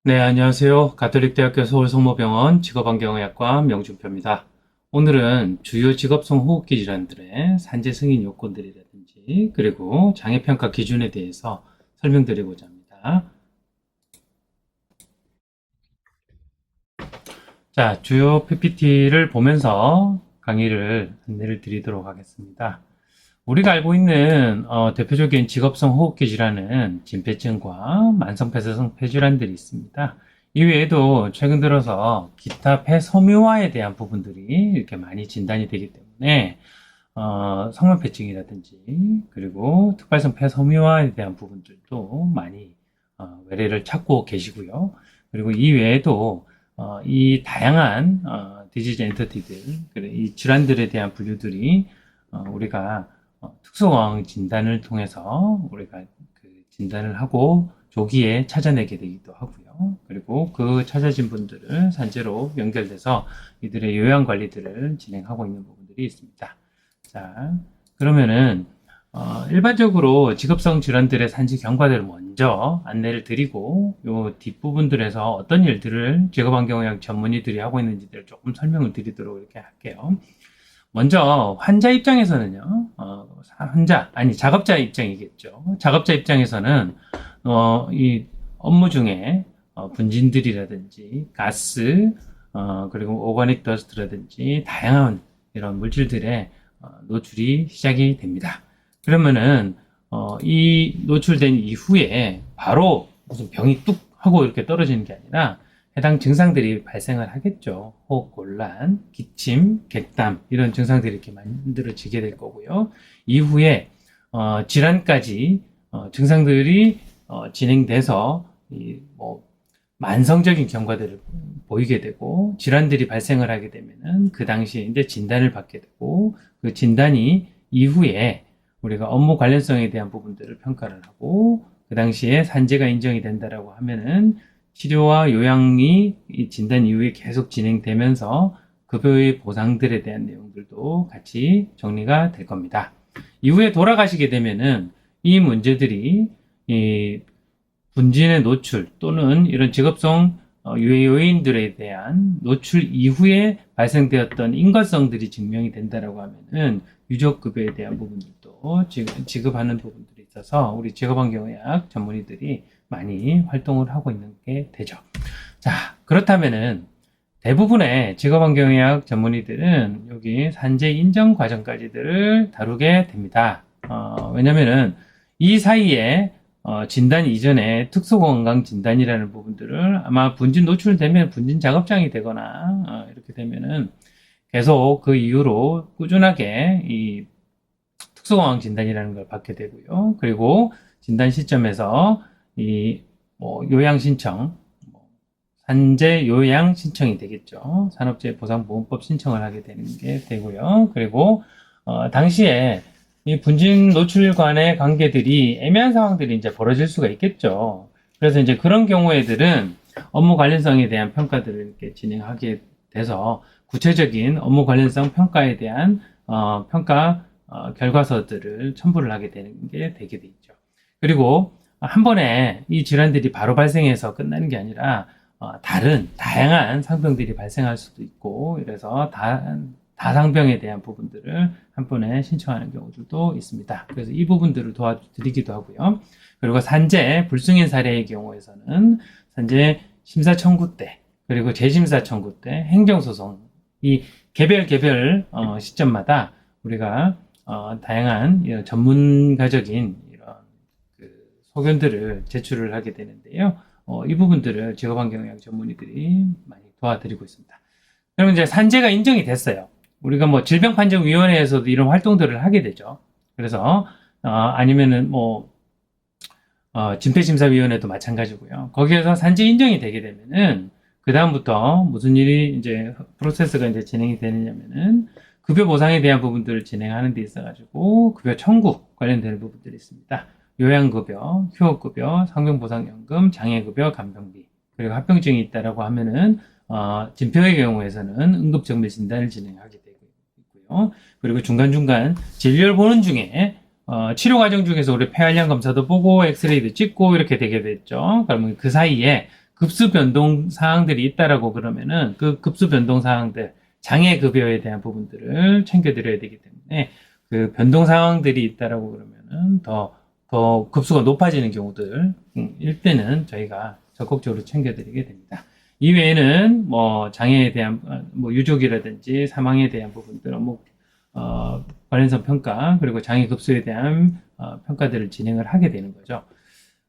네, 안녕하세요. 가톨릭대학교 서울성모병원 직업안경의학과 명준표입니다. 오늘은 주요 직업성 호흡기 질환들의 산재 승인 요건들이라든지 그리고 장애평가 기준에 대해서 설명드리고자 합니다. 자, 주요 PPT를 보면서 강의를 안내를 드리도록 하겠습니다. 우리가 알고 있는 대표적인 직업성 호흡기 질환은 진폐증과 만성폐쇄성 폐질환들이 있습니다. 이외에도 최근 들어서 기타 폐섬유화에 대한 부분들이 이렇게 많이 진단이 되기 때문에 성면폐증이라든지 그리고 특발성 폐섬유화에 대한 부분들도 많이 외래를 찾고 계시고요. 그리고 이외에도 이 다양한 디지즈 엔터티들, 이 질환들에 대한 분류들이 우리가 특수어항 진단을 통해서 우리가 그 진단을 하고 조기에 찾아내게 되기도 하고요. 그리고 그 찾아진 분들을 산재로 연결돼서 이들의 요양 관리들을 진행하고 있는 부분들이 있습니다. 자, 그러면은 일반적으로 직업성 질환들의 산재 경과들을 먼저 안내를 드리고 요 뒷부분들에서 어떤 일들을 직업안경의학 전문의들이 하고 있는지를 조금 설명을 드리도록 이렇게 할게요. 먼저 환자 입장에서는요, 작업자 입장이겠죠. 작업자 입장에서는 이 업무 중에 분진들이라든지 가스, 그리고 오가닉 더스트라든지 다양한 이런 물질들의 노출이 시작이 됩니다. 그러면은 이 노출된 이후에 바로 무슨 병이 뚝 하고 이렇게 떨어지는 게 아니라 해당 증상들이 발생을 하겠죠. 호흡곤란, 기침, 객담 이런 증상들이 이렇게 만들어지게 될 거고요. 이후에 질환까지 증상들이 진행돼서 만성적인 경과들을 보이게 되고 질환들이 발생을 하게 되면은 그 당시에 이제 진단을 받게 되고 그 진단이 이후에 우리가 업무 관련성에 대한 부분들을 평가를 하고 그 당시에 산재가 인정이 된다라고 하면은 치료와 요양이 진단 이후에 계속 진행되면서 급여의 보상들에 대한 내용들도 같이 정리가 될 겁니다. 이후에 돌아가시게 되면은 이 문제들이 이 분진의 노출 또는 이런 직업성 유해 요인들에 대한 노출 이후에 발생되었던 인과성들이 증명이 된다라고 하면은 유족급여에 대한 부분들도 지급하는 부분들이 있어서 우리 직업안경의학 전문의들이 많이 활동을 하고 있는 게 되죠. 자, 그렇다면은 대부분의 직업안경의학 전문의들은 여기 산재 인정 과정까지들을 다루게 됩니다. 왜냐면은 이 사이에 진단 이전에 특수건강 진단이라는 부분들을 아마 분진 노출되면 분진 작업장이 되거나 이렇게 되면은 계속 그 이후로 꾸준하게 이 특수건강 진단이라는 걸 받게 되고요. 그리고 진단 시점에서 이 요양 신청, 산재 요양 신청이 되겠죠. 산업재해보상보험법 신청을 하게 되는 게 되고요. 그리고 당시에 이 분진 노출관의 관계들이 애매한 상황들이 이제 벌어질 수가 있겠죠. 그래서 이제 그런 경우에들은 업무 관련성에 대한 평가들을 이렇게 진행하게 돼서 구체적인 업무 관련성 평가에 대한 평가 결과서들을 첨부를 하게 되는 게 되게 되죠. 그리고 한 번에 이 질환들이 바로 발생해서 끝나는 게 아니라 다양한 상병들이 발생할 수도 있고 이래서 다상병에 대한 부분들을 한 번에 신청하는 경우들도 있습니다. 그래서 이 부분들을 도와드리기도 하고요. 그리고 산재 불승인 사례의 경우에서는 산재 심사 청구 때 그리고 재심사 청구 때 행정소송 이 개별 시점마다 우리가 다양한 이런 전문가적인 이런 그 소견들을 제출을 하게 되는데요. 이 부분들을 직업환경의학 전문의들이 많이 도와드리고 있습니다. 그러면 이제 산재가 인정이 됐어요. 우리가 뭐 질병판정위원회에서도 이런 활동들을 하게 되죠. 그래서 아니면은 진폐심사위원회도 마찬가지고요. 거기에서 산재 인정이 되게 되면은 그 다음부터 무슨 일이 이제 프로세스가 이제 진행이 되느냐면은 급여 보상에 대한 부분들을 진행하는 데 있어가지고 급여 청구 관련되는 부분들이 있습니다. 요양급여, 휴업급여, 상병보상연금, 장애급여, 간병비 그리고 합병증이 있다라고 하면은 진표의 경우에서는 응급정밀 진단을 진행하게 되고 있고요. 그리고 중간중간 진료를 보는 중에 치료 과정 중에서 우리 폐활량 검사도 보고 엑스레이도 찍고 이렇게 되게 됐죠. 그러면 그 사이에 급수 변동 사항들이 있다라고 그러면은 그 급수 변동 사항들, 장애 급여에 대한 부분들을 챙겨드려야 되기 때문에 그 변동 상황들이 있다라고 그러면은 더 급수가 높아지는 경우들, 일 때는 저희가 적극적으로 챙겨드리게 됩니다. 이외에는 뭐 장애에 대한 뭐 유족이라든지 사망에 대한 부분들, 뭐 관련성 평가, 그리고 장애 급수에 대한 평가들을 진행을 하게 되는 거죠.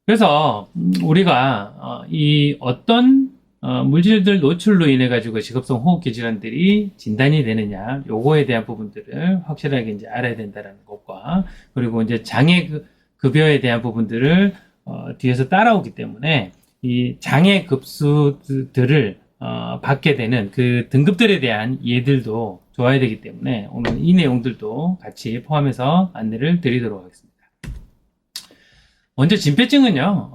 그래서 우리가 이 어떤 물질들 노출로 인해 가지고 직업성 호흡기 질환들이 진단이 되느냐, 요거에 대한 부분들을 확실하게 이제 알아야 된다는 것과, 그리고 이제 장애 급여에 대한 부분들을 뒤에서 따라오기 때문에 이 장애 급수들을 받게 되는 그 등급들에 대한 이해들도 좋아야 되기 때문에 오늘 이 내용들도 같이 포함해서 안내를 드리도록 하겠습니다. 먼저 진폐증은요,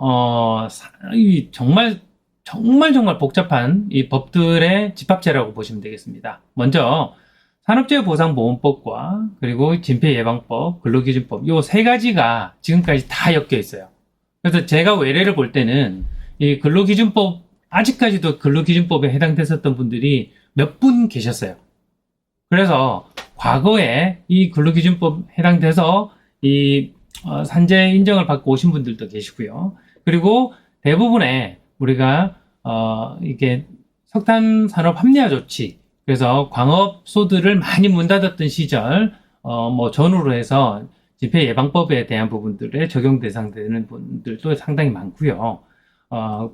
정말 복잡한 이 법들의 집합체라고 보시면 되겠습니다. 먼저 산업재해보상보험법과 그리고 진폐예방법, 근로기준법 요 세 가지가 지금까지 다 엮여 있어요. 그래서 제가 외래를 볼 때는 이 근로기준법, 아직까지도 근로기준법에 해당됐었던 분들이 몇 분 계셨어요. 그래서 과거에 이 근로기준법 해당돼서 이 산재 인정을 받고 오신 분들도 계시고요. 그리고 대부분의 우리가 이게 석탄 산업 합리화 조치, 그래서 광업소들을 많이 문 닫았던 시절 뭐 전후로 해서 집회 예방법에 대한 부분들에 적용 대상되는 분들도 상당히 많고요.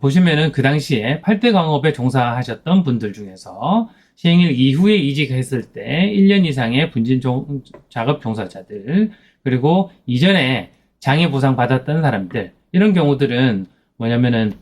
보시면은 그 당시에 8대 광업에 종사하셨던 분들 중에서 시행일 이후에 이직했을 때 1년 이상의 분진 작업 종사자들, 그리고 이전에 장애 보상 받았던 사람들, 이런 경우들은 뭐냐면은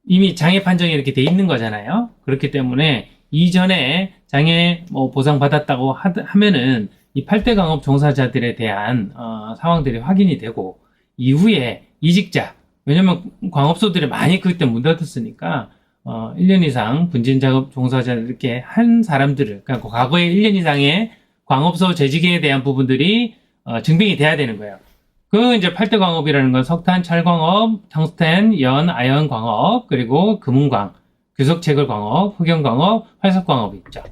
이미 장애 판정이 이렇게 돼 있는 거잖아요. 그렇기 때문에 이전에 장애 보상 받았다고 하면은 이 8대 강업 종사자들에 대한 상황들이 확인이 되고, 이후에 이직자, 왜냐면 광업소들이 많이 그때 문 닫았으니까 1년 이상 분진 작업 종사자 이렇게 한 사람들을, 그러니까 과거에 1년 이상의 광업소 재직에 대한 부분들이 증빙이 돼야 되는 거예요. 그 이제 8대 광업이라는 건 석탄, 찰광업, 텅스텐, 연, 아연 광업, 그리고 금은광, 규석 채굴 광업, 흑연 광업, 활석 광업이 있죠.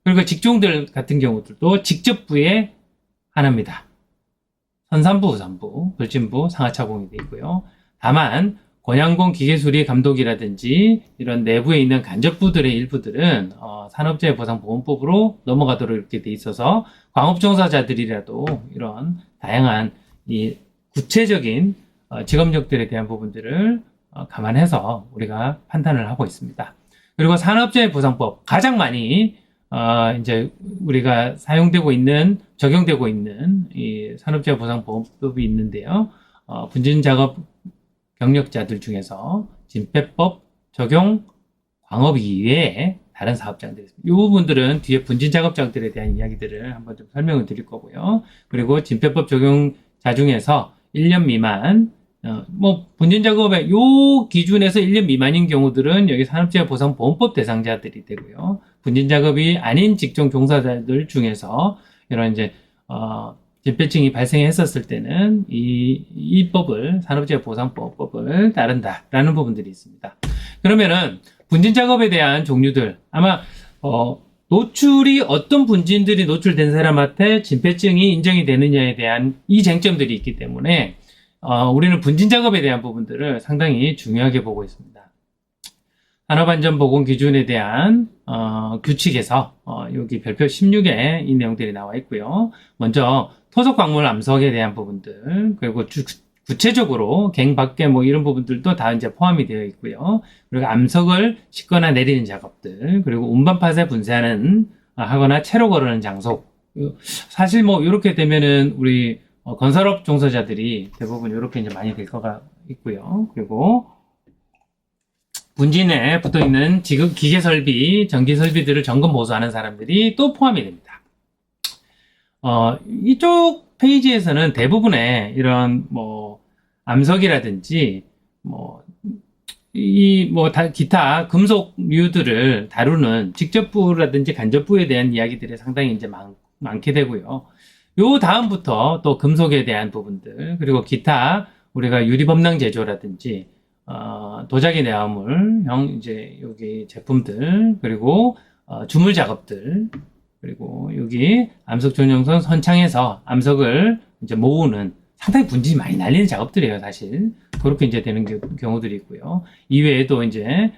그리고 직종들 같은 경우들도 직접부에 하나입니다. 선산부, 우산부, 불진부, 상하차공이 되어 있고요. 다만 권양공 기계수리 감독이라든지 이런 내부에 있는 간접부들의 일부들은 산업재해보상보험법으로 넘어가도록 이렇게 돼 있어서 광업종사자들이라도 이런 다양한 이 구체적인 직업력들에 대한 부분들을 감안해서 우리가 판단을 하고 있습니다. 그리고 산업재해보상법, 가장 많이 이제 우리가 사용되고 있는, 적용되고 있는 이 산업재해보상보험법이 있는데요. 분진작업 경력자들 중에서 진폐법 적용 광업 이외에 다른 사업장들, 이 부분들은 뒤에 분진작업장들에 대한 이야기들을 한번 좀 설명을 드릴 거고요. 그리고 진폐법 적용자 중에서 1년 미만, 분진작업의 요 기준에서 1년 미만인 경우들은 여기 산업재해보상보험법 대상자들이 되고요. 분진작업이 아닌 직종 종사자들 중에서 이런 이제 진폐증이 발생했었을 때는 이 법을, 산업재해보상법을 따른다라는 부분들이 있습니다. 그러면은 분진작업에 대한 종류들, 아마 노출이 어떤 분진들이 노출된 사람한테 진폐증이 인정이 되느냐에 대한 이 쟁점들이 있기 때문에 우리는 분진작업에 대한 부분들을 상당히 중요하게 보고 있습니다. 산업안전보건기준에 대한 규칙에서 여기 별표 16에 이 내용들이 나와 있고요. 먼저 토속광물 암석에 대한 부분들, 그리고 구체적으로 갱박개 이런 부분들도 다 이제 포함이 되어 있고요. 그리고 암석을 싣거나 내리는 작업들, 그리고 운반팟에 분쇄하는 하거나 채로 거르는 장소. 사실 이렇게 되면은 우리 건설업 종사자들이 대부분 이렇게 이제 많이 될 거가 있고요. 그리고 분진에 붙어 있는 지금 기계 설비, 전기 설비들을 점검 보수하는 사람들이 또 포함이 됩니다. 이쪽 페이지에서는 대부분의 이런 암석이라든지 기타 금속류들을 다루는 직접부라든지 간접부에 대한 이야기들이 상당히 이제 많게 되고요. 요 다음부터 또 금속에 대한 부분들, 그리고 기타 우리가 유리범랑 제조라든지 도자기 내화물, 이제 여기 제품들, 그리고 주물 작업들, 그리고 여기 암석 전용선 선창에서 암석을 이제 모으는 상당히 분진이 많이 날리는 작업들이에요, 사실. 그렇게 이제 되는 경우들이 있고요. 이외에도 이제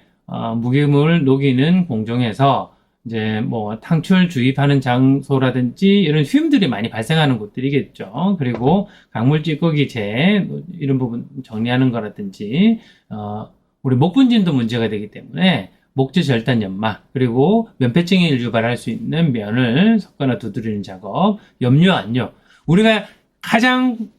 무게물 녹이는 공정에서 이제 뭐 탕출 주입하는 장소라든지 이런 휘음들이 많이 발생하는 곳들이겠죠. 그리고 강물 찌꺼기 재 이런 부분 정리하는 거라든지 우리 목분진도 문제가 되기 때문에 목재 절단 연마, 그리고 면폐증을 유발할 수 있는 면을 섞거나 두드리는 작업, 염료, 안료. 우리가 가장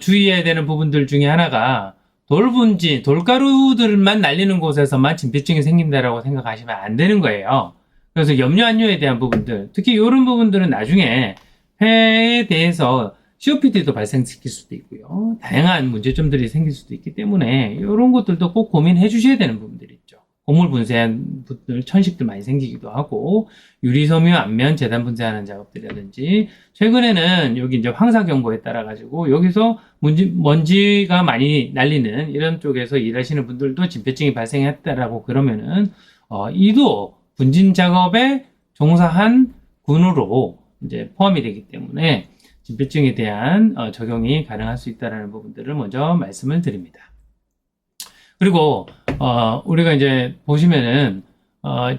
주의해야 되는 부분들 중에 하나가 돌분진, 돌가루들만 날리는 곳에서만 진폐증이 생긴다라고 생각하시면 안 되는 거예요. 그래서 염료, 안료에 대한 부분들, 특히 이런 부분들은 나중에 폐에 대해서 COPD도 발생시킬 수도 있고요. 다양한 문제점들이 생길 수도 있기 때문에 이런 것들도 꼭 고민해 주셔야 되는 부분들이 있죠. 곡물 분쇄한 분들, 천식들 많이 생기기도 하고, 유리섬유 안면 재단 분쇄하는 작업들이라든지, 최근에는 여기 이제 황사 경보에 따라 가지고 여기서 먼지가 많이 날리는 이런 쪽에서 일하시는 분들도 진폐증이 발생했다라고 그러면은 이도 분진 작업에 종사한 군으로 이제 포함이 되기 때문에 진폐증에 대한 적용이 가능할 수 있다는 부분들을 먼저 말씀을 드립니다. 그리고 우리가 이제 보시면은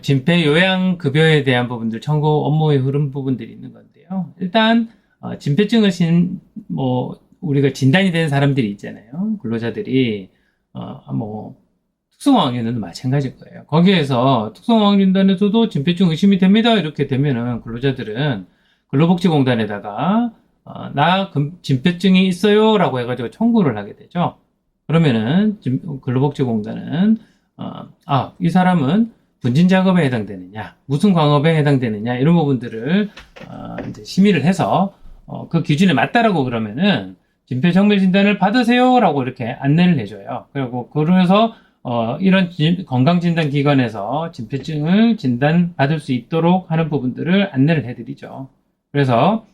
진폐 요양 급여에 대한 부분들, 청구 업무의 흐름 부분들이 있는 건데요. 일단 진폐증을 우리가 진단이 된 사람들이 있잖아요. 근로자들이 특성화학연단도 마찬가지일 거예요. 거기에서 특성화학연단에서도 진폐증 의심이 됩니다. 이렇게 되면은 근로자들은 근로복지공단에다가 나 진폐증이 있어요 라고 해가지고 청구를 하게 되죠. 그러면은 근로복지공단은 이 사람은 분진 작업에 해당되느냐, 무슨 광업에 해당되느냐 이런 부분들을 이제 심의를 해서 그 기준에 맞다라고 그러면은 진폐 정밀 진단을 받으세요라고 이렇게 안내를 해줘요. 그리고 그래서 이런 건강진단기관에서 진폐증을 진단받을 수 있도록 하는 부분들을 안내를 해드리죠. 그래서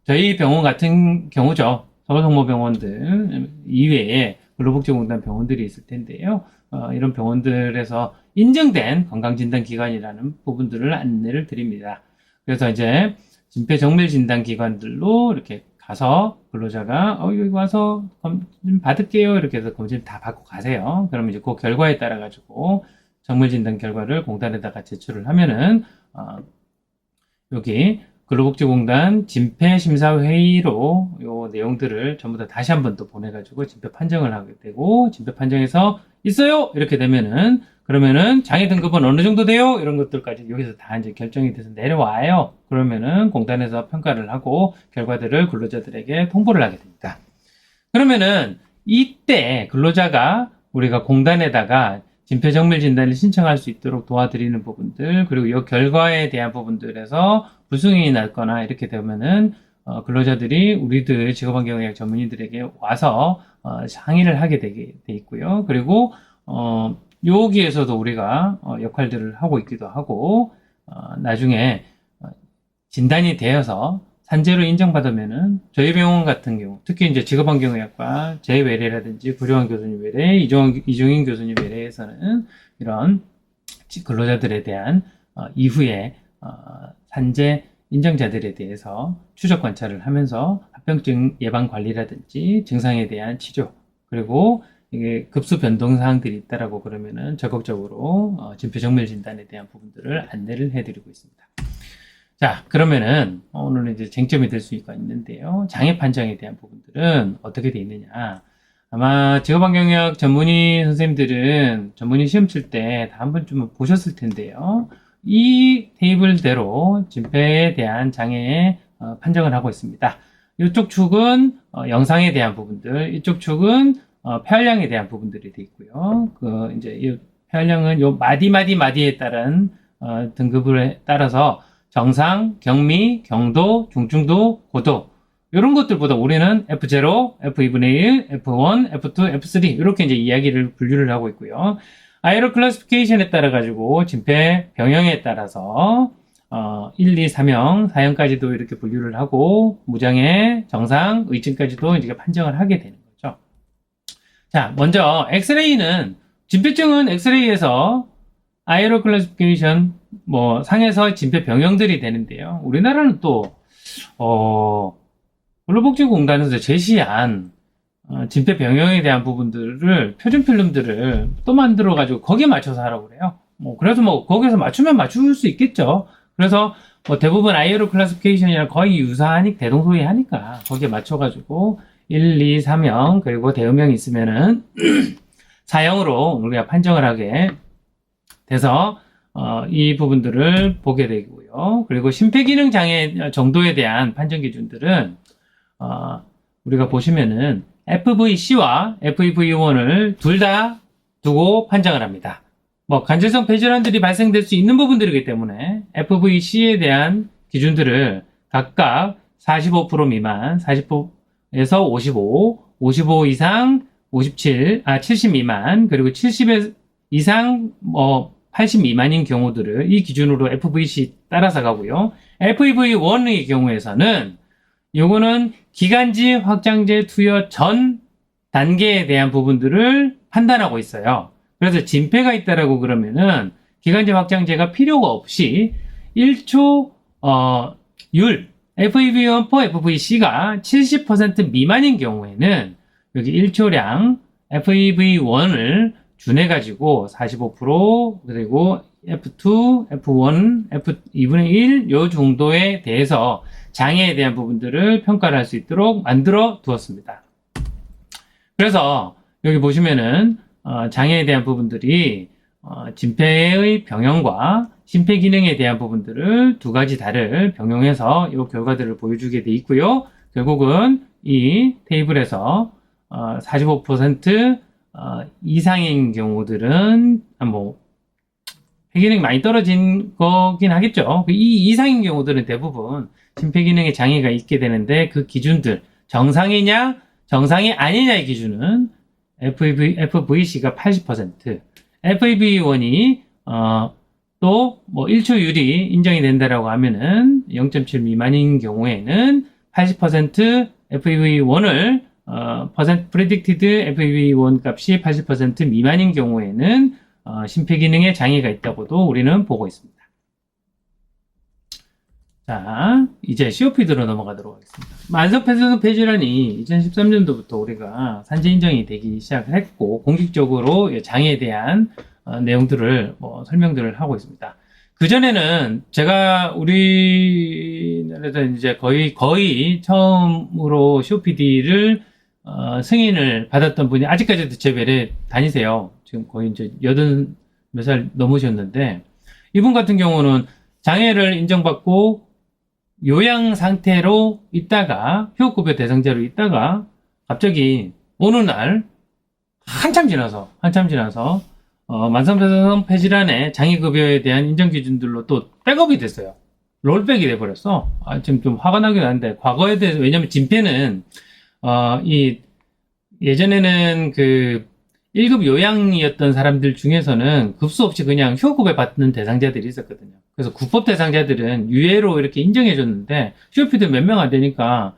저희 병원 같은 경우죠. 서울성모병원들 이외에 근로복지공단 병원들이 있을 텐데요. 이런 병원들에서 인정된 건강진단기관이라는 부분들을 안내를 드립니다. 그래서 이제 진폐정밀진단기관들로 이렇게 가서 근로자가 여기 와서 검진 받을게요 이렇게 해서 검진 다 받고 가세요. 그러면 이제 그 결과에 따라 가지고 정밀진단 결과를 공단에다가 제출을 하면은 여기 근로복지공단 진폐심사회의로 요 내용들을 전부 다 다시 한번 또 보내가지고 진폐 판정을 하게 되고, 진폐 판정에서 있어요! 이렇게 되면은, 그러면은 장애 등급은 어느 정도 돼요? 이런 것들까지 여기서 다 이제 결정이 돼서 내려와요. 그러면은 공단에서 평가를 하고 결과들을 근로자들에게 통보를 하게 됩니다. 그러면은 이때 근로자가 우리가 공단에다가 진폐정밀 진단을 신청할 수 있도록 도와드리는 부분들, 그리고 이 결과에 대한 부분들에서 불승인이 났거나 이렇게 되면은 근로자들이 우리들 직업환경의학 전문의들에게 와서 상의를 하게 돼 있고요. 그리고 여기에서도 우리가 역할들을 하고 있기도 하고, 나중에 진단이 되어서 산재로 인정받으면은 저희 병원 같은 경우, 특히 이제 직업환경의학과 제 외래라든지 구룡환 교수님 외래, 이종인 교수님 외래에서는 이런 근로자들에 대한 이후에 산재 인정자들에 대해서 추적 관찰을 하면서 합병증 예방 관리라든지 증상에 대한 치료, 그리고 이게 급수 변동 사항들이 있다라고 그러면은 적극적으로 진폐 정밀 진단에 대한 부분들을 안내를 해드리고 있습니다. 자, 그러면은 오늘은 이제 쟁점이 될 수 있는데요. 장애 판정에 대한 부분들은 어떻게 돼 있느냐? 아마 직업환경의학 전문의 선생님들은 전문의 시험 칠 때 다 한 번쯤은 보셨을 텐데요. 이 테이블대로 진폐에 대한 장애 판정을 하고 있습니다. 이쪽 축은 영상에 대한 부분들, 이쪽 축은 폐활량에 대한 부분들이 돼 있고요. 이제 이 폐활량은 요 마디에 따른 등급을 따라서 정상, 경미, 경도, 중증도, 고도 이런 것들보다 우리는 F0, F2분의 1, F1, F2, F3 이렇게 이제 이야기를 분류를 하고 있고요. 아이로 클래시피케이션에 따라 가지고 진폐 병형에 따라서 1, 2, 3형, 4형까지도 이렇게 분류를 하고 무장애, 정상, 의증까지도 이제 판정을 하게 되는 거죠. 자, 먼저 엑스레이는 진폐증은 엑스레이에서 아이로 클래시피케이션 뭐 상에서 진폐 병형들이 되는데요. 우리나라는 또 근로복지공단에서 제시한 진폐 병형에 대한 부분들을 표준 필름들을 또 만들어 가지고 거기에 맞춰서 하라고 그래요. 그래서 거기서 맞추면 맞출 수 있겠죠. 그래서 대부분 아이로 클래시피케이션이랑 거의 유사하니 대동소이하니까 거기에 맞춰 가지고 1, 2, 3형 그리고 대음형이 있으면은 4형으로 우리가 판정을 하게 돼서 이 부분들을 보게 되고요. 그리고 심폐기능 장애 정도에 대한 판정 기준들은 우리가 보시면은 FVC와 FEV1을 둘 다 두고 판정을 합니다. 간질성 폐질환들이 발생될 수 있는 부분들이기 때문에 FVC에 대한 기준들을 각각 45% 미만, 40에서 55, 55 이상, 70 미만, 그리고 70 이상, 80 미만인 경우들을 이 기준으로 FVC 따라서 가고요. FEV1의 경우에서는 요거는 기관지 확장제 투여 전 단계에 대한 부분들을 판단하고 있어요. 그래서 진폐가 있다라고 그러면은 기관지 확장제가 필요가 없이 1초 율 FEV1 for FVC가 70% 미만인 경우에는 여기 1초량 FEV1을 준해가지고 45% 그리고 F2, F1, F2분의 1 요 정도에 대해서 장애에 대한 부분들을 평가를 할 수 있도록 만들어 두었습니다. 그래서 여기 보시면은 장애에 대한 부분들이 진폐의 병형과 심폐기능에 대한 부분들을 두 가지 다를 병용해서 이 결과들을 보여주게 돼 있고요. 결국은 이 테이블에서 45% 이상인 경우들은 폐기능이 많이 떨어진 거긴 하겠죠. 이 이상인 경우들은 대부분 심폐기능에 장애가 있게 되는데 그 기준들 정상이냐 정상이 아니냐의 기준은 FVC가 80%, FEV1이 또 1초율이 인정이 된다라고 하면은 0.7 미만인 경우에는 80% FEV1을 predicted FEV1 값이 80% 미만인 경우에는 심폐기능에 장애가 있다고도 우리는 보고 있습니다. 자, 이제 COPD로 넘어가도록 하겠습니다. 만성폐쇄성 폐질환이 2013년도부터 우리가 산재 인정이 되기 시작을 했고 공식적으로 장애에 대한 내용들을 설명들을 하고 있습니다. 그전에는 제가 우리나라에서 이제 거의 처음으로 COPD를 승인을 받았던 분이 아직까지도 제 외래 다니세요. 지금 거의 이제 80몇 살 넘으셨는데 이분 같은 경우는 장애를 인정받고 요양 상태로 있다가 휴업급여 대상자로 있다가 갑자기 어느 날 한참 지나서 만성폐쇄성 폐질환의 장애급여에 대한 인정 기준들로 또 백업이 됐어요. 롤백이 돼버렸어. 지금 좀 화가 나긴 한데 과거에 대해서 왜냐면 진폐는 예전에는 그 1급 요양이었던 사람들 중에서는 급수 없이 그냥 휴업급여 받는 대상자들이 있었거든요. 그래서 국법 대상자들은 유예로 이렇게 인정해줬는데 COPD 몇 명 안 되니까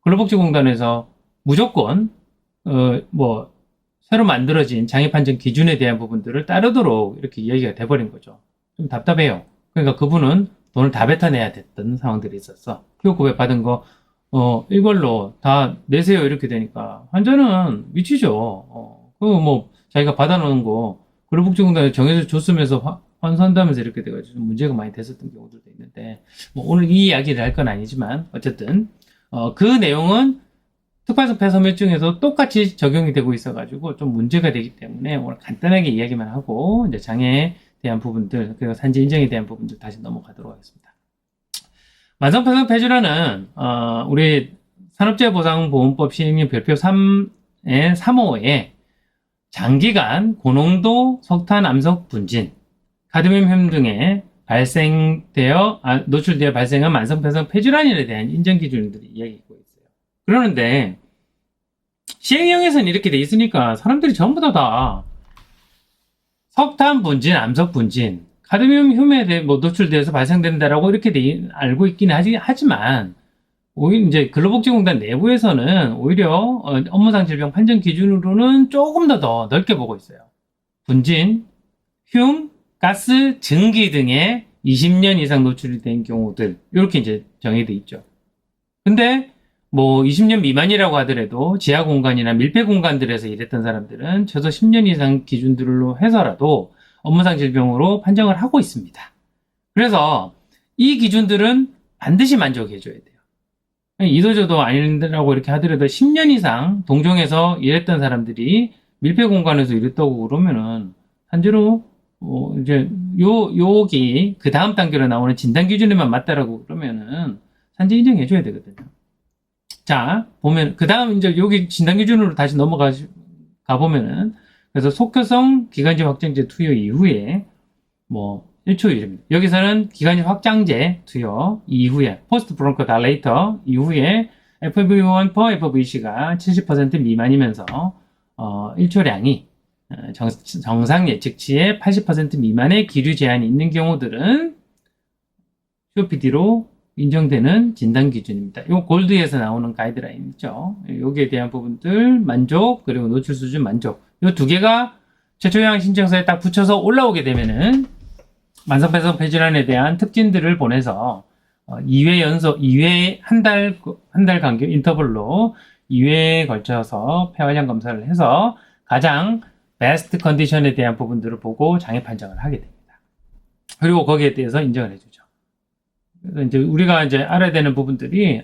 근로복지공단에서 무조건 새로 만들어진 장애 판정 기준에 대한 부분들을 따르도록 이렇게 이야기가 돼버린 거죠. 좀 답답해요. 그러니까 그분은 돈을 다 뱉어내야 됐던 상황들이 있었어. 휴업급여 받은 거 이걸로 다 내세요 이렇게 되니까 환자는 미치죠. 자기가 받아놓은 거 근로복지공단에 정해서 줬으면서 환수한다면서 이렇게 돼가지고 문제가 많이 됐었던 경우들도 있는데 오늘 이 이야기를 할 건 아니지만 어쨌든 그 내용은 특발성 폐섬유증에서 똑같이 적용이 되고 있어가지고 좀 문제가 되기 때문에 오늘 간단하게 이야기만 하고 이제 장애에 대한 부분들 그리고 산재 인정에 대한 부분들 다시 넘어가도록 하겠습니다. 만성폐쇄성 폐질환은 우리 산업재해보상보험법 시행령 별표 3의 3호에 장기간 고농도 석탄 암석 분진, 카드뮴 혐 등에 노출되어 발생한 만성폐쇄성 폐질환에 대한 인정 기준들이 이야기하고 있어요. 그러는데 시행령에서는 이렇게 돼 있으니까 사람들이 전부 다 석탄 분진, 암석 분진, 카드뮴 흉에 노출되어서 발생된다라고 이렇게 알고 있긴 하지만 오히려 이제 근로복지공단 내부에서는 오히려 업무상 질병 판정 기준으로는 조금 더 넓게 보고 있어요. 분진, 흉, 가스, 증기 등의 20년 이상 노출이 된 경우들 이렇게 이제 정해져 있죠. 근데 뭐 20년 미만이라고 하더라도 지하 공간이나 밀폐 공간들에서 일했던 사람들은 최소 10년 이상 기준들로 해서라도 업무상 질병으로 판정을 하고 있습니다. 그래서 이 기준들은 반드시 만족해줘야 돼요. 이도저도 아니라고 이렇게 하더라도 10년 이상 동종에서 일했던 사람들이 밀폐 공간에서 일했다고 그러면은 산재로 이제 여기 그 다음 단계로 나오는 진단 기준에만 맞다라고 그러면은 산재 인정해줘야 되거든요. 자, 보면 그 다음 이제 여기 진단 기준으로 다시 넘어가 보면은 그래서 속효성 기관지 확장제 투여 이후에 뭐 1초 이릅니다. 여기서는 기관지 확장제 투여 이후에 포스트 브론코 달레이터 이후에 FEV1 per FVC가 70% 미만이면서 1초량이 정상 예측치의 80% 미만의 기류 제한이 있는 경우들은 COPD로 인정되는 진단 기준입니다. 이 골드에서 나오는 가이드라인 있죠. 여기에 대한 부분들 만족 그리고 노출 수준 만족 이 두 개가 최초 요양 신청서에 딱 붙여서 올라오게 되면은 만성폐성 폐질환에 대한 특징들을 보내서 2회 연속 2회 한 달 간격 인터벌로 2회에 걸쳐서 폐활량 검사를 해서 가장 베스트 컨디션에 대한 부분들을 보고 장애 판정을 하게 됩니다. 그리고 거기에 대해서 인정을 해주죠. 그래서 이제 우리가 이제 알아야 되는 부분들이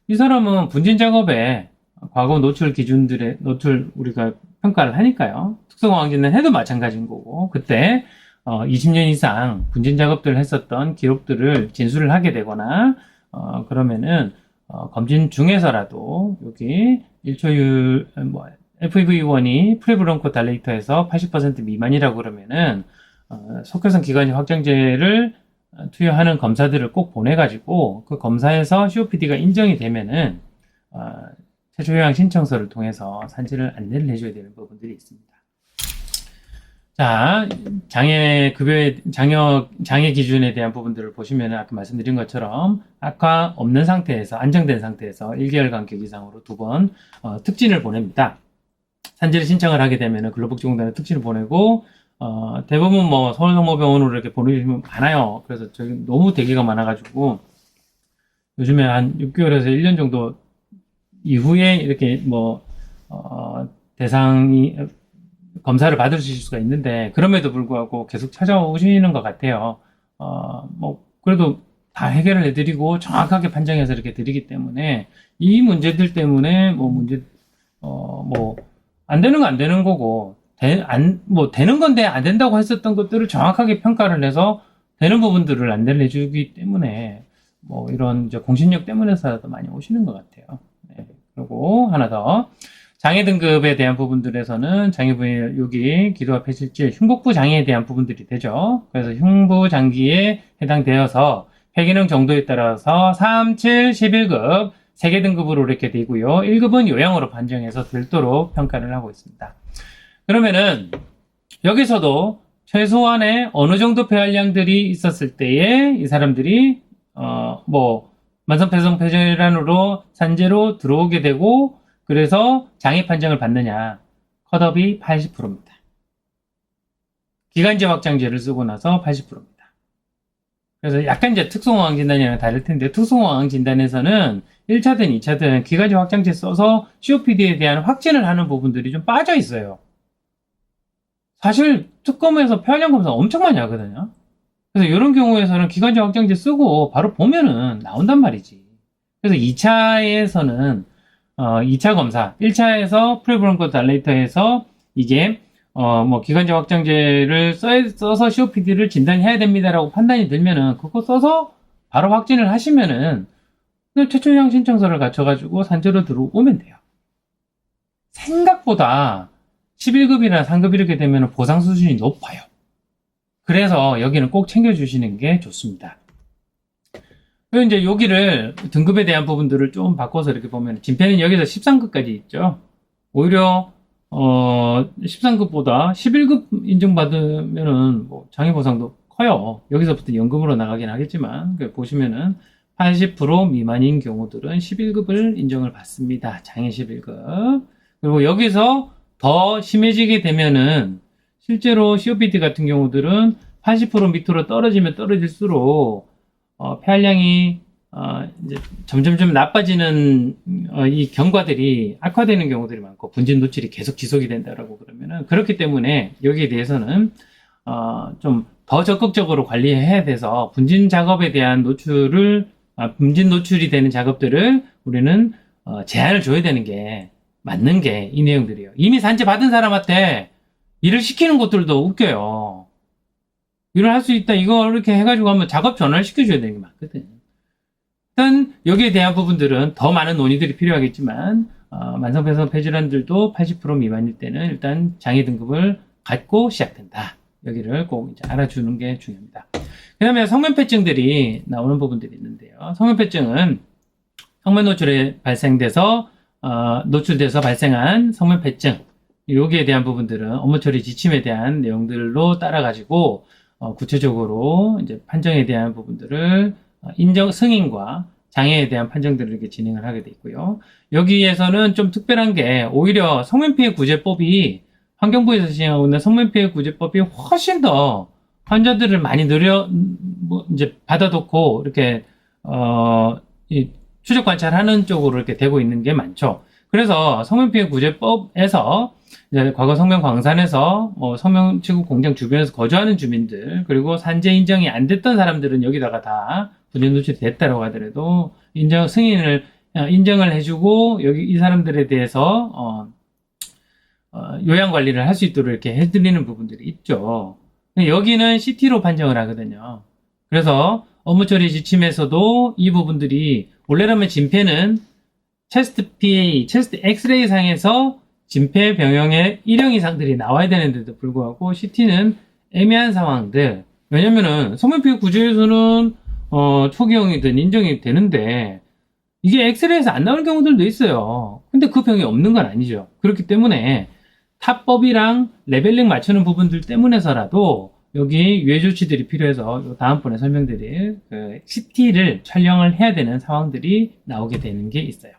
이 사람은 분진 작업에 과거 노출 기준들의 노출 우리가 평가를 하니까요. 특수공황진단 해도 마찬가지인 거고 그때 20년 이상 분진 작업들을 했었던 기록들을 진술을 하게 되거나 그러면은 검진 중에서라도 여기 1초율 FEV1이 프리브론코 달레이터에서 80% 미만이라고 그러면은 속효성 기관지 확장제를 투여하는 검사들을 꼭 보내가지고 그 검사에서 COPD가 인정이 되면은 최초 요양 신청서를 통해서 산지를 안내를 해줘야 되는 부분들이 있습니다. 자, 장애 기준에 대한 부분들을 보시면 아까 말씀드린 것처럼 악화 없는 상태에서 안정된 상태에서 1개월 간격 이상으로 2번 특진을 보냅니다. 산지를 신청을 하게 되면 근로복지공단에 특진을 보내고 대부분 뭐 서울성모병원으로 이렇게 보내주시면 많아요. 그래서 저기 너무 대기가 많아가지고 요즘에 한 6개월에서 1년 정도 이후에 이렇게 대상이 검사를 받으실 수가 있는데 그럼에도 불구하고 계속 찾아오시는 것 같아요. 그래도 다 해결을 해드리고 정확하게 판정해서 이렇게 드리기 때문에 이 문제들 때문에 안 되는 거 안 되는 거고 되는 건데 안 된다고 했었던 것들을 정확하게 평가를 해서 되는 부분들을 안내를 해주기 때문에 이런 이제 공신력 때문에서라도 많이 오시는 것 같아요. 네. 그리고 하나 더 장애 등급에 대한 부분들에서는 장애부의 여기 기도와 폐실질 흉복부 장애에 대한 부분들이 되죠. 그래서 흉부 장기에 해당되어서 폐기능 정도에 따라서 3, 7, 11급 3개 등급으로 이렇게 되고요. 1급은 요양으로 판정해서 별도로 평가를 하고 있습니다. 그러면은 여기서도 최소한의 어느 정도 폐활량들이 있었을 때에 이 사람들이 만성폐성 폐질환으로 산재로 들어오게 되고 그래서 장애 판정을 받느냐 컷업이 80%입니다. 기관지 확장제를 쓰고 나서 80%입니다. 그래서 약간 이제 특수공황 진단이랑 다를 텐데 특수공황 진단에서는 1차든 2차든 기관지 확장제 써서 COPD에 대한 확진을 하는 부분들이 좀 빠져 있어요. 사실 특검에서 폐활량 검사 엄청 많이 하거든요. 그래서 이런 경우에서는 기관지 확장제 쓰고 바로 보면은 나온단 말이지. 그래서 2차에서는 2차 검사, 1차에서 프리브론코 달레이터에서 이게 기관지 확장제를 써서 COPD를 진단해야 됩니다라고 판단이 들면은 그거 써서 바로 확진을 하시면은 최초 요양 신청서를 갖춰가지고 산재로 들어오면 돼요. 생각보다 11급이나 3급 이렇게 되면 보상 수준이 높아요. 그래서 여기는 꼭 챙겨주시는 게 좋습니다. 그리고 이제 여기를 등급에 대한 부분들을 좀 바꿔서 이렇게 보면 진폐는 여기서 13급까지 있죠. 오히려 13급보다 11급 인증받으면은 장애 보상도 커요. 여기서부터 연금으로 나가긴 하겠지만 보시면은 80% 미만인 경우들은 11급을 인정을 받습니다. 장애 11급. 그리고 여기서 더 심해지게 되면은 실제로 COPD 같은 경우들은 80% 밑으로 떨어지면 떨어질수록 폐활량이 이제 점점점 나빠지는 이 경과들이 악화되는 경우들이 많고 분진 노출이 계속 지속이 된다라고 그러면은 그렇기 때문에 여기에 대해서는 좀 더 적극적으로 관리해야 돼서 분진 작업에 대한 분진 노출이 되는 작업들을 우리는 제한을 줘야 되는 게 맞는 게 이 내용들이에요. 이미 산재 받은 사람한테 일을 시키는 것들도 웃겨요. 일을 할 수 있다 이거 이렇게 해가지고 하면 작업 전환을 시켜줘야 되는 게 맞거든. 일단 여기에 대한 부분들은 더 많은 논의들이 필요하겠지만 만성폐선 폐질환들도 80% 미만일 때는 일단 장애 등급을 갖고 시작된다. 여기를 꼭 이제 알아주는 게 중요합니다. 그 다음에 성면폐증들이 나오는 부분들이 있는데요. 성면폐증은 성면 노출에 노출돼서 발생한 성면폐증 여기에 대한 부분들은 업무 처리 지침에 대한 내용들로 따라가지고 구체적으로 이제 판정에 대한 부분들을 승인과 장애에 대한 판정들을 이렇게 진행을 하게 돼 있고요. 여기에서는 좀 특별한 게 오히려 성면피해 구제법이 환경부에서 시행하고 있는 성면피해 구제법이 훨씬 더 환자들을 많이 이제 받아놓고 이렇게 추적 관찰하는 쪽으로 이렇게 되고 있는 게 많죠. 그래서 성면피해 구제법에서 이제 과거 성면 광산에서 성면 치구 공장 주변에서 거주하는 주민들 그리고 산재 인정이 안 됐던 사람들은 여기다가 다 분진 노출이 됐다라고 하더라도 인정을 해주고 여기 이 사람들에 대해서 요양 관리를 할 수 있도록 이렇게 해드리는 부분들이 있죠. 여기는 CT로 판정을 하거든요. 그래서 업무 처리 지침에서도 이 부분들이 원래라면 진폐는 체스트 PA, 체스트 엑스레이 상에서 진폐 병형의 일형 이상들이 나와야 되는데도 불구하고 CT는 애매한 상황들. 왜냐면은 성면피해 구제에서는 초기형이든 인정이 되는데 이게 엑스레이에서 안 나올 경우들도 있어요. 근데 그 병이 없는 건 아니죠. 그렇기 때문에 타법이랑 레벨링 맞추는 부분들 때문에서라도 여기 유해 조치들이 필요해서 다음번에 설명드릴 CT를 촬영을 해야 되는 상황들이 나오게 되는 게 있어요.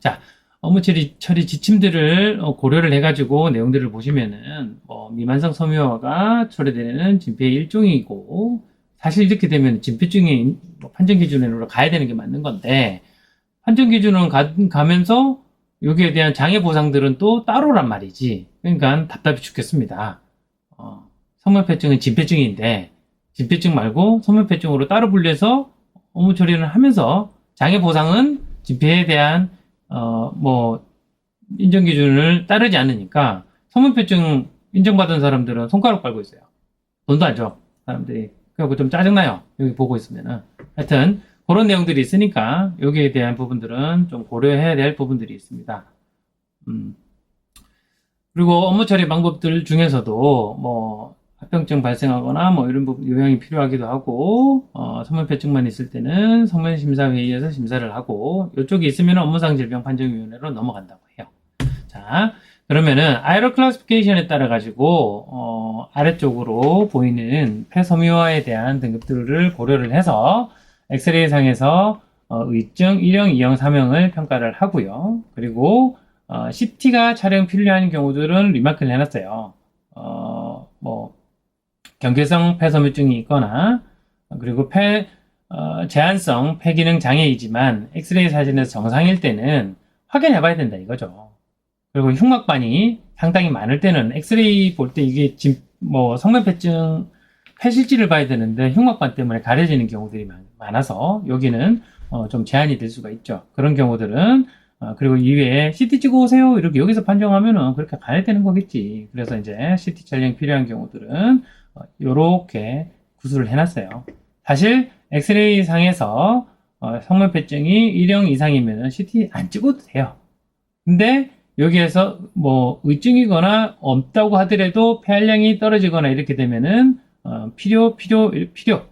자, 업무 처리 지침들을 고려를 해가지고 내용들을 보시면은 미만성 섬유화가 초래되는 진폐의 일종이고 사실 이렇게 되면 진폐증이 판정 기준으로 가야 되는 게 맞는 건데 판정 기준은 가면서 여기에 대한 장애 보상들은 또 따로란 말이지. 그러니까 답답해 죽겠습니다. 성면폐증은 진폐증인데 진폐증 말고 성면폐증으로 따로 분리해서 업무 처리를 하면서 장애 보상은 진폐에 대한 인정 기준을 따르지 않으니까 성면폐증 인정받은 사람들은 손가락 빨고 있어요. 돈도 안 줘. 사람들이. 그래갖고 좀 짜증나요. 여기 보고 있으면은. 하여튼 그런 내용들이 있으니까 여기에 대한 부분들은 좀 고려해야 될 부분들이 있습니다. 그리고 업무 처리 방법들 중에서도 합병증 발생하거나 이런 부분 요양이 필요하기도 하고 성면폐증만 있을 때는 성면심사회의에서 심사를 하고 이쪽이 있으면 업무상 질병 판정위원회로 넘어간다고 해요. 자, 그러면은 아이러 클래시피케이션에 따라 가지고 아래쪽으로 보이는 폐섬유화에 대한 등급들을 고려를 해서 엑스레이 상에서 의증 1형, 2형, 3형을 평가를 하고요. 그리고 CT가 촬영 필요한 경우들은 리마크를 해놨어요. 경계성 폐섬유증이 있거나 그리고 제한성 폐기능 장애이지만 엑스레이 사진에서 정상일 때는 확인해 봐야 된다 이거죠. 그리고 흉막반이 상당히 많을 때는 엑스레이 볼 때 이게 성면폐증 폐실질을 봐야 되는데 흉막반 때문에 가려지는 경우들이 많아서 여기는 좀 제한이 될 수가 있죠. 그런 경우들은 그리고 이외에 CT 찍어 오세요 이렇게 여기서 판정하면은 그렇게 가야 되는 거겠지. 그래서 이제 CT 촬영이 필요한 경우들은 요렇게 구술을 해놨어요. 사실 엑스레이 상에서 성면폐증이 1형 이상이면 CT 안 찍어도 돼요. 근데 여기에서 의증이거나 없다고 하더라도 폐활량이 떨어지거나 이렇게 되면은 필요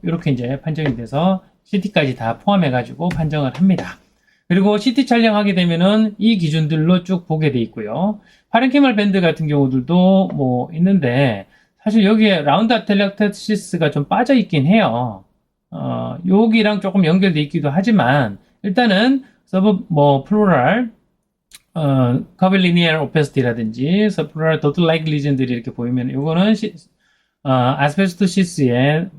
이렇게 이제 판정이 돼서 CT까지 다 포함해가지고 판정을 합니다. 그리고 CT 촬영하게 되면은 이 기준들로 쭉 보게 돼 있고요. 파렌키멀 밴드 같은 경우들도 있는데 사실 여기에 라운드 아텔락테시스가 좀 빠져 있긴 해요. 여기랑 조금 연결돼 있기도 하지만, 일단은, 플로럴, 커빌리니얼 오페스티라든지, 서플로럴 도틀 라이크 리전들이 이렇게 보이면, 요거는, 아스베스토시스의,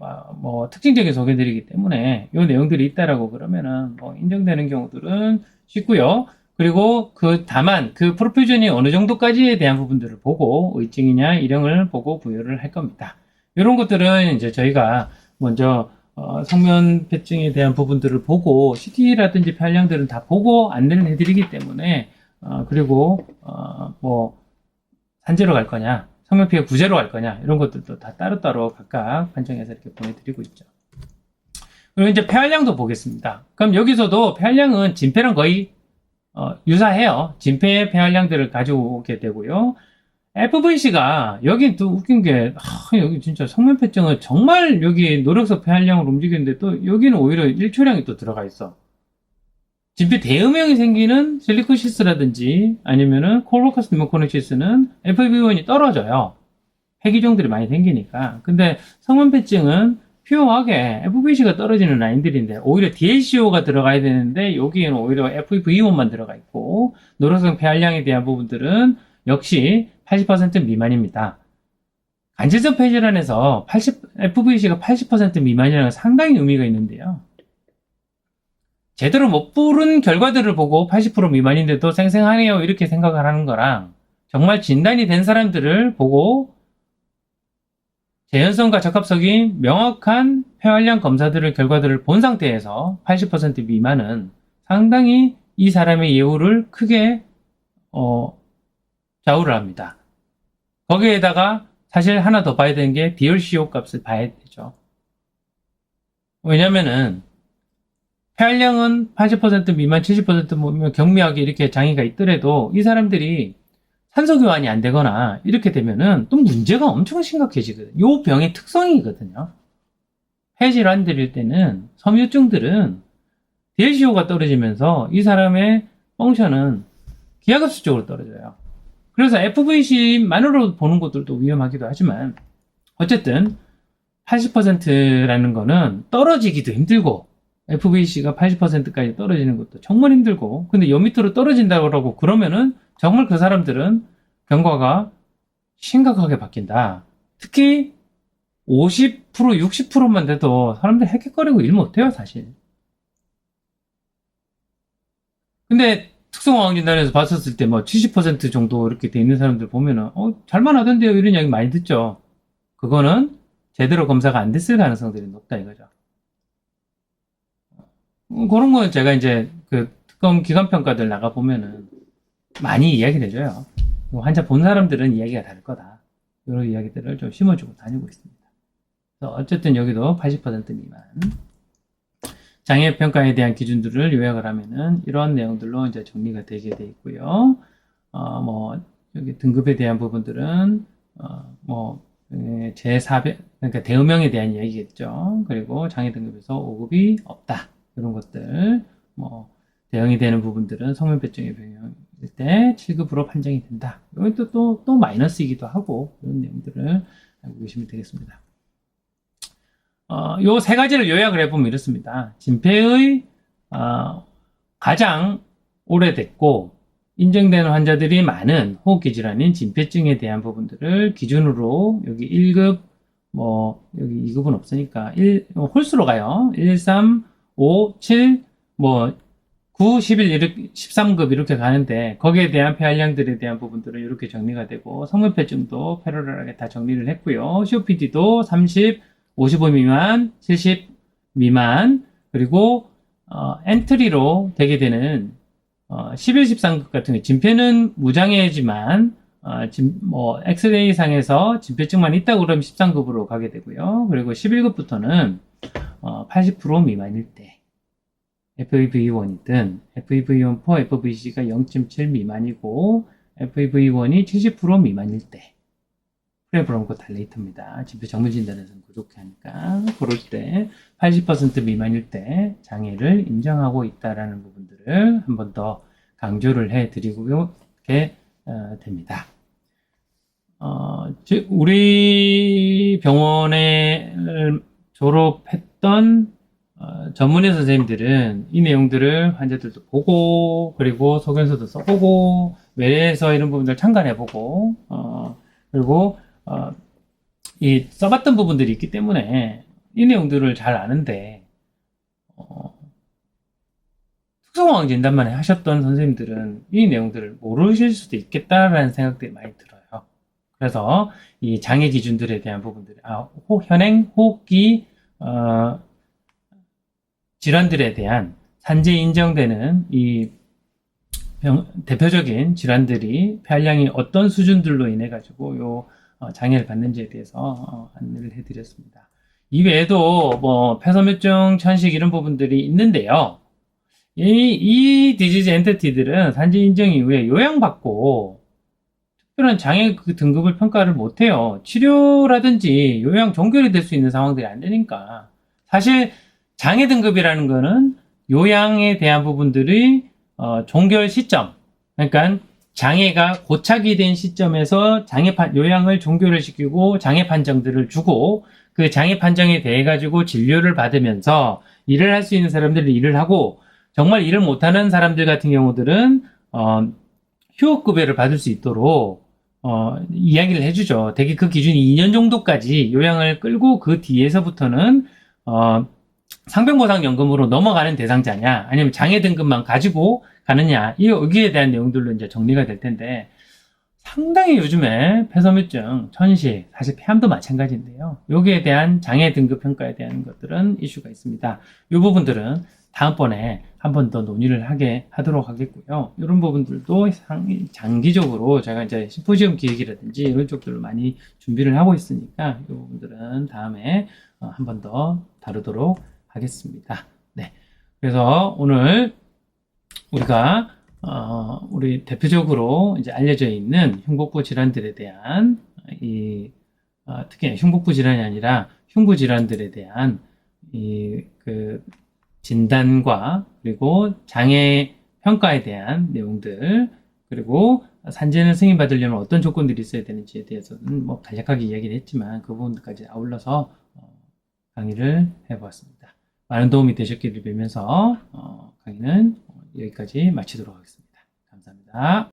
특징적인 소개들이기 때문에, 요 내용들이 있다라고 그러면은, 인정되는 경우들은 쉽고요. 그리고 다만, 프로퓨전이 어느 정도까지에 대한 부분들을 보고, 의증이냐, 일형을 보고 부여를 할 겁니다. 이런 것들은 이제 저희가 먼저, 성면 패증에 대한 부분들을 보고, CT라든지 편량들은 다 보고 안내를 해드리기 때문에, 그리고, 산재로 갈 거냐, 성면피해 구제로 갈 거냐, 이런 것들도 다 따로따로 각각 판정해서 이렇게 보내드리고 있죠. 그리고 이제 폐활량도 보겠습니다. 그럼 여기서도 폐활량은 진폐랑 거의, 유사해요. 진폐의 폐활량들을 가지고 오게 되고요. FVC가, 여긴 또 웃긴 게, 여기 진짜 성면폐증은 정말 여기 노력석 폐활량으로 움직이는데 또 여기는 오히려 1초량이 또 들어가 있어. 진폐 대음형이 생기는 실리코시스라든지 아니면은 콜로카스 니모코네시스는 FEV1이 떨어져요. 폐기종들이 많이 생기니까. 근데 성면폐증은 퓨어하게 FVC가 떨어지는 라인들인데 오히려 DLCO가 들어가야 되는데 여기에는 오히려 FEV1만 들어가 있고 노력성 폐활량에 대한 부분들은 역시 80% 미만입니다. 간질성 폐질환에서 FVC가 80% 미만이라는 건 상당히 의미가 있는데요. 제대로 못 부른 결과들을 보고 80% 미만인데도 쌩쌩하네요 이렇게 생각을 하는 거랑 정말 진단이 된 사람들을 보고 재현성과 적합성이 명확한 폐활량 검사들의 결과들을 본 상태에서 80% 미만은 상당히 이 사람의 예후를 크게 좌우를 합니다. 거기에다가 사실 하나 더 봐야 되는 게 DLCO 값을 봐야 되죠. 왜냐면은 폐활량은 80% 미만, 70% 미만 경미하게 이렇게 장애가 있더라도 이 사람들이 산소 교환이 안 되거나 이렇게 되면은 또 문제가 엄청 심각해지거든요. 요 병의 특성이거든요. 폐질환들일 때는 섬유증들은 DLCO가 떨어지면서 이 사람의 펑션은 기하급수적으로 떨어져요. 그래서 FVC만으로 보는 것들도 위험하기도 하지만 어쨌든 80%라는 거는 떨어지기도 힘들고 FVC가 80%까지 떨어지는 것도 정말 힘들고 근데 요 밑으로 떨어진다고 그러면은 정말 그 사람들은 경과가 심각하게 바뀐다. 특히 50%, 60%만 돼도 사람들 헥헥거리고 일 못해요 사실. 근데 특성화학진단에서 봤었을 때 70% 정도 이렇게 돼 있는 사람들 보면은 잘만 하던데요 이런 이야기 많이 듣죠. 그거는 제대로 검사가 안 됐을 가능성들이 높다 이거죠. 그런 거는 제가 이제 특검 기관평가들 나가보면은 많이 이야기를 해줘요. 환자 본 사람들은 이야기가 다를 거다. 이런 이야기들을 좀 심어주고 다니고 있습니다. 그래서 어쨌든 여기도 80% 미만. 장애평가에 대한 기준들을 요약을 하면은 이런 내용들로 이제 정리가 되게 돼 있고요. 여기 등급에 대한 부분들은, 제4배, 그러니까 대음형에 대한 이야기겠죠. 그리고 장애 등급에서 5급이 없다. 이런 것들, 대응이 되는 부분들은 성면폐증의 병형일 때 7급으로 판정이 된다. 이건 또 마이너스이기도 하고, 이런 내용들을 알고 계시면 되겠습니다. 요 세 가지를 요약을 해보면 이렇습니다. 진폐의, 가장 오래됐고, 인정되는 환자들이 많은 호흡기 질환인 진폐증에 대한 부분들을 기준으로, 여기 1급, 여기 2급은 없으니까, 홀수로 가요. 1, 3, 5, 7, 9, 11, 13급 이렇게 가는데 거기에 대한 폐활량들에 대한 부분들은 이렇게 정리가 되고 성면폐증도 패러럴하게 다 정리를 했고요. COPD도 30, 55 미만, 70 미만 그리고 엔트리로 되게 되는 11, 13급 같은 경우 진폐는 무장애지만 엑스레이 상에서 진폐증만 있다고 그러면 13급으로 가게 되고요. 그리고 11급부터는 80% 미만일 때 FEV1이든 FEV1 per FVC가 0.7 미만이고 FEV1이 70% 미만일 때 프레브롬코 달레이터입니다. 진폐 정밀 진단에서는 부족해 하니까 그럴 때 80% 미만일 때 장애를 인정하고 있다라는 부분들을 한 번 더 강조를 해드리고 됩니다. 우리 병원에 졸업했던 전문의 선생님들은 이 내용들을 환자들도 보고, 그리고 소견서도 써보고, 외래에서 이런 부분들 참관해보고, 그리고, 이 써봤던 부분들이 있기 때문에 이 내용들을 잘 아는데, 특수공황 진단만 하셨던 선생님들은 이 내용들을 모르실 수도 있겠다라는 생각들이 많이 들어요. 그래서 이 장애 기준들에 대한 부분들, 현행, 호흡기, 질환들에 대한 산재 인정되는 이 대표적인 질환들이 폐활량이 어떤 수준들로 인해 가지고 요 장애를 받는지에 대해서 안내를 해드렸습니다. 이외에도 뭐 폐섬유증, 천식 이런 부분들이 있는데요. 이 디지즈 엔티티들은 산재 인정 이후에 요양받고 특별한 장애 그 등급을 평가를 못해요. 치료라든지 요양 종결이 될 수 있는 상황들이 안 되니까. 사실 장애 등급이라는 거는 요양에 대한 부분들이 종결 시점, 그러니까 장애가 고착이 된 시점에서 요양을 종결을 시키고 장애 판정들을 주고 그 장애 판정에 대해 가지고 진료를 받으면서 일을 할 수 있는 사람들은 일을 하고 정말 일을 못하는 사람들 같은 경우들은 휴업급여를 받을 수 있도록 이야기를 해주죠. 대개 그 기준이 2년 정도까지 요양을 끌고 그 뒤에서부터는 상병보상연금으로 넘어가는 대상자냐, 아니면 장애 등급만 가지고 가느냐, 여기에 대한 내용들로 이제 정리가 될 텐데, 상당히 요즘에 폐섬유증, 천식, 사실 폐암도 마찬가지인데요. 여기에 대한 장애 등급 평가에 대한 것들은 이슈가 있습니다. 이 부분들은 다음번에 한 번 더 논의를 하도록 하겠고요. 이런 부분들도 장기적으로 제가 이제 심포지엄 기획이라든지 이런 쪽들을 많이 준비를 하고 있으니까 이 부분들은 다음에 한 번 더 다루도록 하겠습니다. 네. 그래서 오늘 우리가 우리 대표적으로 이제 알려져 있는 흉복부 질환들에 대한 특히 흉복부 질환이 아니라 흉부 질환들에 대한 그 진단과 그리고 장애 평가에 대한 내용들, 그리고 산재는 승인받으려면 어떤 조건들이 있어야 되는지에 대해서는 뭐 간략하게 이야기를 했지만 그 부분까지 아울러서 강의를 해보았습니다. 많은 도움이 되셨기를 빌면서 강의는 여기까지 마치도록 하겠습니다. 감사합니다.